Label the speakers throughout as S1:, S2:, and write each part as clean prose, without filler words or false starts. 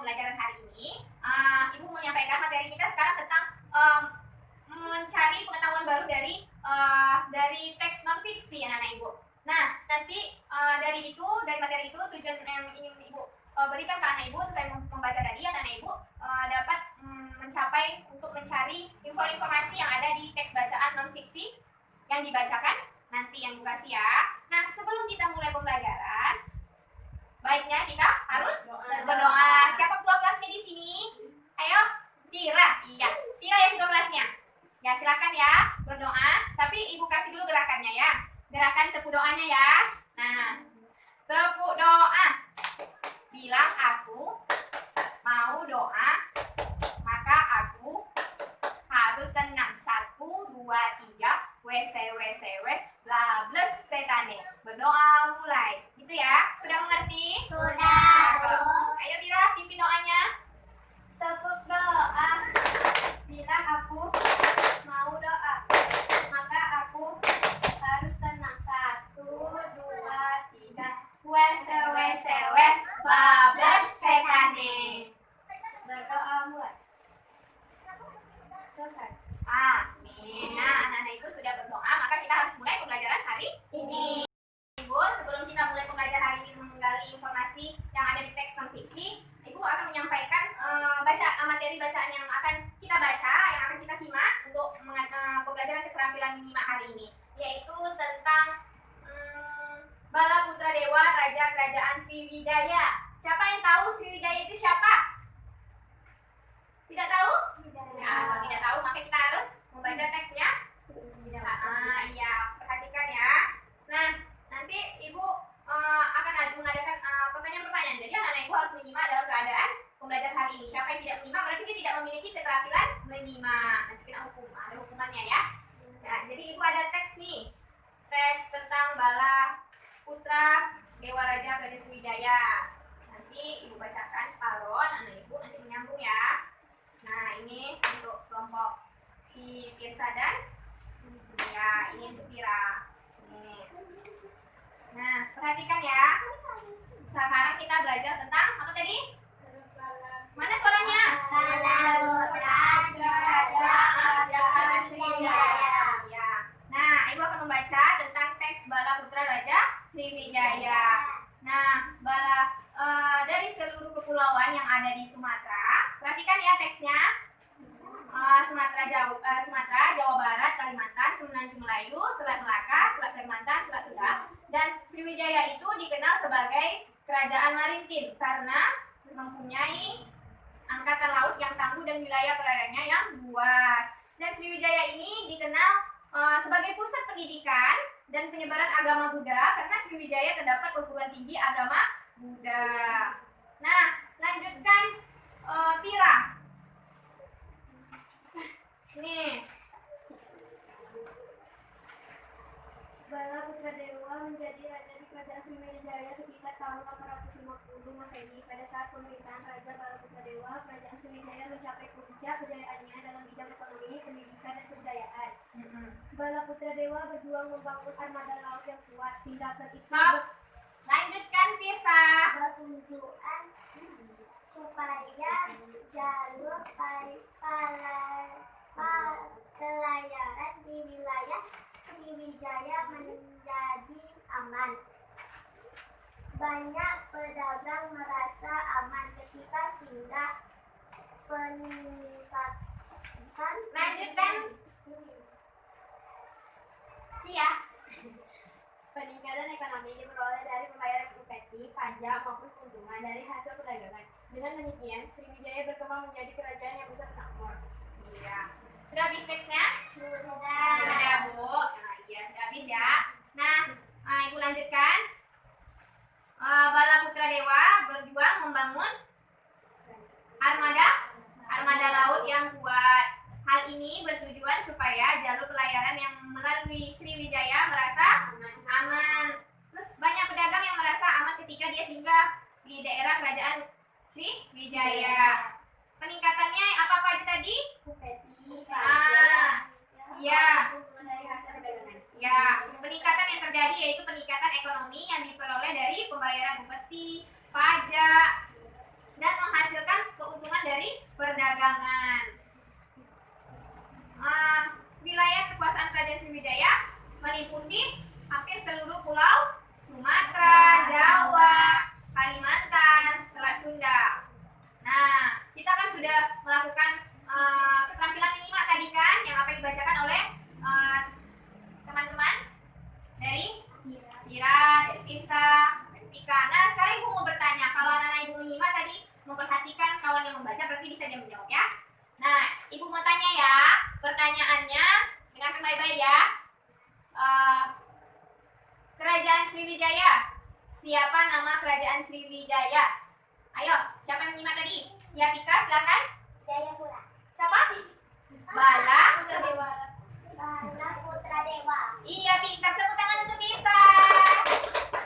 S1: pembelajaran hari ini, Ibu mau menyampaikan materi kita sekarang tentang mencari pengetahuan baru dari teks non fiksi anak-anak Ibu. Nah, nanti dari materi itu tujuan yang ingin Ibu berikan ke anak Ibu sesuai membaca tadi, anak-anak Ibu dapat mencapai untuk mencari informasi yang ada di teks bacaan non fiksi yang dibacakan nanti yang Ibu kasih ya. Nah, sebelum kita mulai pembelajaran, baiknya kita harus berdoa. Siapa ketua kelasnya di sini? Ayo, Tira. Iya, Tira yang ketua kelasnya. Ya, silakan ya berdoa. Tapi Ibu kasih dulu gerakannya ya. Gerakan tepuk doanya ya. Nah, tepuk doa. Bilang aku mau doa, maka aku harus tenang. 1, 2, 3. Wes, bla bles setane. Berdoa mulai. Gitu ya. Sudah mengerti?
S2: Sudah.
S1: Ayo Tira, pimpin doanya.
S2: Tepuk doa. Bilang aku mau doa, maka aku harus tenang. 1, 2, 3. Wes,
S1: Bablas setane.
S2: berdoa mulai. Selesai.
S1: Amin. Nah, anak-anak Ibu sudah berdoa, maka kita harus mulai pembelajaran hari
S2: Ini.
S1: Ibu, sebelum kita mulai pembelajaran hari ini menggali informasi yang ada di teks non fiksi, Ibu akan menyampaikan materi bacaan yang akan kita baca, yang akan kita simak untuk pembelajaran keterampilan minima hari ini, yaitu tentang Bala Putra Dewa Raja Kerajaan Sriwijaya. Siapa yang tahu Sriwijaya itu siapa? Tidak tahu? Nah, kalau tidak tahu, maka kita harus membaca teksnya. Iya, perhatikan ya. Nah, nanti Ibu akan mengadakan pertanyaan-pertanyaan. Jadi anak-anak Ibu harus menyimak dalam keadaan pembelajaran hari ini. Siapa yang tidak menyimak berarti dia tidak memiliki keterampilan menyimak. Nanti kita ada hukumannya ya. Nah, jadi Ibu ada teks nih. Teks tentang Bala Putra Dewa Raja Kerajaan Sriwijaya. Nanti Ibu bacakan separuh, anak Ibu nanti menyambung ya. Nah, ini untuk kelompok si Tirsa dan ya, ini untuk Tira. Nah, perhatikan ya. Sekarang kita belajar tentang apa tadi? Mana suaranya?
S2: Bala Putra Kerajaan Sriwijaya.
S1: Ya. Nah, Ibu akan membaca tentang teks Bala Putra Raja Sriwijaya. Nah, dari seluruh kepulauan yang ada di Sumatera, perhatikan ya teksnya. Sumatera, Jawa Barat, Kalimantan, Semenanjung Melayu, Selat Melaka, Selat Kalimantan, Selat Sunda, dan Sriwijaya itu dikenal sebagai kerajaan maritim karena mempunyai angkatan laut yang tangguh dan wilayah perairannya yang luas. Dan Sriwijaya ini dikenal sebagai pusat pendidikan dan penyebaran agama Buddha karena Sriwijaya terdapat perguruan tinggi agama Buddha. Nah, lanjutkan Tira. Nih.
S2: Bala Putra Dewa menjadi raja di kerajaan Sriwijaya sekitar tahun 850 Masehi. Pada saat pemerintahan Raja Bala Putra Dewa, kerajaan Sriwijaya mencapai puncak kejayaannya dalam bidang ekonomi, pendidikan, dan kebudayaan. Bala Putra Dewa berjuang membangun armada laut yang kuat hingga ke
S1: Stop. Lanjutkan Tirsa.
S2: bertujuan supaya jalur pelayaran di wilayah Sriwijaya menjadi aman. Banyak pedagang merasa aman ketika singgah peningkatan.
S1: Lanjutkan Tia.
S2: Peningkatan ekonomi diperoleh dari pembayaran upeti, pajak maupun keuntungan dari hasil perdagangan. Dengan demikian, Sriwijaya berkembang menjadi kerajaan yang besar dan makmur.
S1: Iya. Sudah habis teksnya?
S2: Sudah.
S1: Sudah, Bu. Nah, iya, sudah habis ya. Nah, Ibu lanjutkan. Bala Putra Dewa berjuang membangun armada laut yang kuat. Hal ini bertujuan supaya jalur pelayaran yang melalui Sriwijaya merasa aman. Terus banyak pedagang yang merasa aman ketika dia singgah di daerah kerajaan Sriwijaya. Peningkatannya apa aja tadi?
S2: Upeti,
S1: Ya.
S2: keuntungan dari hasil perdagangan.
S1: Ya, peningkatan yang terjadi yaitu peningkatan ekonomi yang diperoleh dari pembayaran upeti, pajak, dan menghasilkan keuntungan dari perdagangan. Wilayah kekuasaan Kerajaan Sriwijaya meliputi hampir seluruh pulau Sumatera, Jawa, Kalimantan, Selat Sunda. Nah, kita kan sudah melakukan keterampilan menyimak tadi kan, yang apa yang dibacakan oleh teman-teman dari Ira, dari Firsa, dari Pika. Nah, sekarang Ibu mau bertanya, kalau anak-anak Ibu menyimak tadi, memperhatikan kawan yang membaca, berarti bisa dia menjawab ya. Nah, Ibu mau tanya ya, pertanyaannya dengarkan baik-baik ya. Kerajaan Sriwijaya. Siapa nama Kerajaan Sriwijaya? Ayo, siapa yang menyimak tadi? Ya, Pika, silakan.
S2: Jayapura.
S1: Siapa? Bala
S2: Putra Dewa. Bala Putra Dewa.
S1: Iya, pintar. Tepuk tangan untuk Bisa.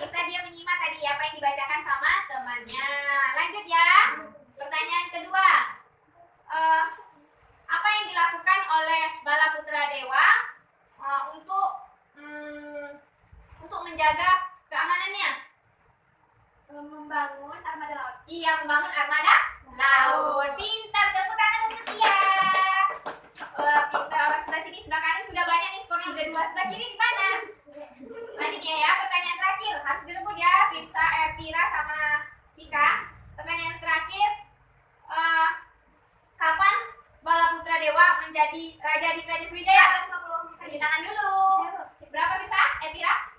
S1: Bisa dia menyimak tadi apa yang dibacakan sama temannya. Lanjut ya. Pertanyaan kedua. Apa yang dilakukan oleh Bala Putra Dewa untuk menjaga keamanannya?
S2: Membangun armada laut.
S1: Iya, membangun armada laut. Pintar, tepuk tangan untuk dia. Pintar, orang sebelah sini, sebelah kanan sudah banyak nih, skornya udah 2. Sebelah kiri di mana? Lanjut ya, pertanyaan terakhir. Harus direbut ya, Pira sama Pika. Pertanyaan terakhir. Kapan Bala Putra Dewa menjadi raja di Kerajaan Sriwijaya? Di tangan dulu. Berapa bisa? Pira?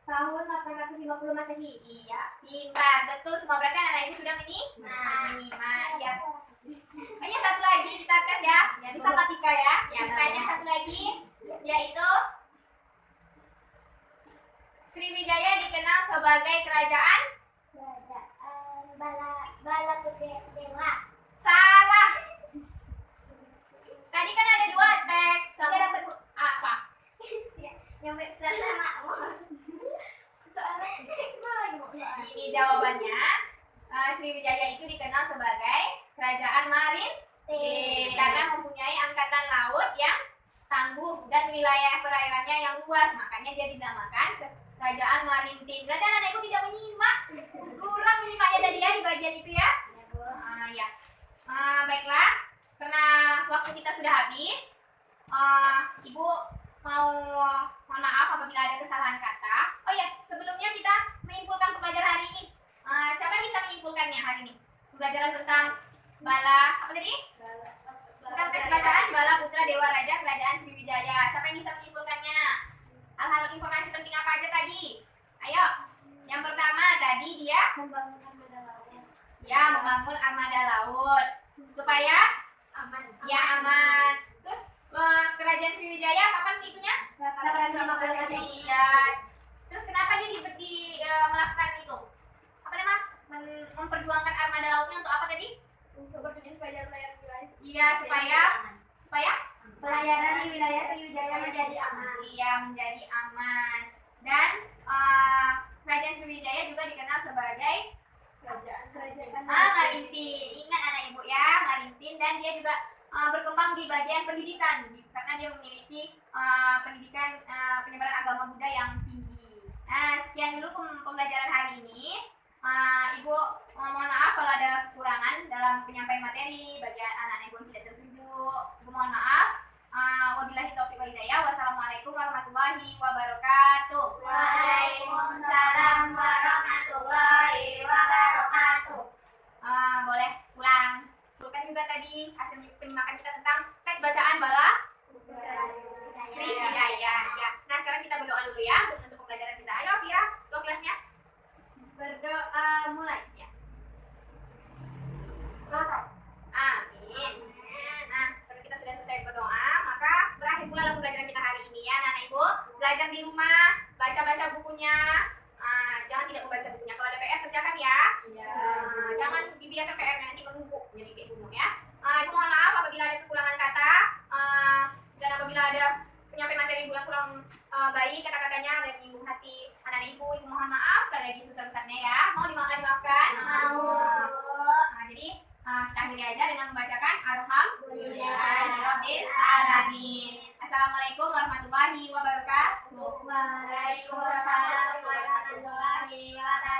S2: Tahun 850 Masehi.
S1: Iya, pintar. Betul semua, berarti anak-anak Ibu sudah menyimak. Ya. Ayo satu lagi kita tes ya. Bisa Pak Tika ya. Ya, pertanyaan satu lagi yaitu Sriwijaya dikenal sebagai kerajaan
S2: Bala Putra Dewa.
S1: salah. Tadi kan ada 2 teks. Apa?
S2: Yang sama.
S1: Ini jawabannya. Sriwijaya itu dikenal sebagai kerajaan maritim karena mempunyai angkatan laut yang tangguh dan wilayah perairannya yang luas, makanya dia dinamakan kerajaan maritim. Berarti anak Ibu tidak menyimak, kurang menyimaknya tadi ya di bagian itu ya. Ya. Baiklah, karena waktu kita sudah habis, Ibu mohon maaf apabila ada kesalahan kata. Oh ya, sebelumnya kita menyimpulkan pembelajaran hari ini. Siapa yang bisa menyimpulkannya hari ini? Pembelajaran tentang Bala, apa tadi? Tentang teks bacaan Bala Putra Dewa Raja Kerajaan Sriwijaya. Siapa yang bisa menyimpulkannya? Hal-hal informasi penting apa aja tadi? Ayo. Yang pertama tadi dia
S2: Membangun armada laut.
S1: ya membangun armada laut supaya
S2: Aman.
S1: ya aman. Terus Kerajaan Sriwijaya kapan itunya?
S2: 850 Masehi.
S1: Iya. Terus kenapa dia melakukan itu? Apa nama? Memperjuangkan armada lautnya untuk apa tadi?
S2: Untuk bertujuan supaya pelayaran wilayah.
S1: Iya, supaya
S2: Pelayaran di wilayah Sriwijaya menjadi aman.
S1: iya menjadi aman. Dan Kerajaan Sriwijaya juga dikenal sebagai
S2: Kerajaan
S1: maritim. Ingat anak Ibu ya, maritim, dan dia juga berkembang di bagian pendidikan karena dia memiliki pendidikan penyebaran agama Buddha yang tinggi. Nah, sekian dulu pembelajaran hari ini. Ibu mohon maaf kalau ada kekurangan dalam penyampaian materi bagi anak-anak Ibu yang tidak tertunjuk. Ibu mohon maaf. Wabillahi taufiq wal hidayah. Wassalamualaikum warahmatullahi wabarakatuh.
S2: Waalaikumsalam warahmatullahi wabarakatuh.
S1: Boleh pulang. Sebutkan juga tadi hasil penyimakan kita tentang teks bacaan Bala Sriwijaya. Ya. Nah, sekarang kita berdoa dulu ya untuk pembelajaran kita. Ayo, Pira, ketua kelasnya. Berdoa mulai. Ya. Amin. Nah, kalau kita sudah selesai berdoa, maka berakhir pula pembelajaran kita hari ini ya, anak Ibu. Belajar di rumah, baca-baca bukunya. Jangan tidak membaca bukunya. Kalau ada PR kerjakan ya. Jangan dibiarkan PR nanti menumpuk jadi kayak gunung ya. Ibu mohon maaf apabila ada kekurangan kata dan apabila ada penyampaian materi Ibu yang kurang baik kata-katanya dan menyinggung hati anak-anak Ibu mohon maaf sekali lagi sebesar-besarnya ya. Mau dimaafkan? Jadi kita akhiri aja dengan membacakan Alhamdulillahirabbil alamin. Assalamualaikum warahmatullahi wabarakatuh.
S2: Waalaikumsalam warahmatullahi wabarakatuh.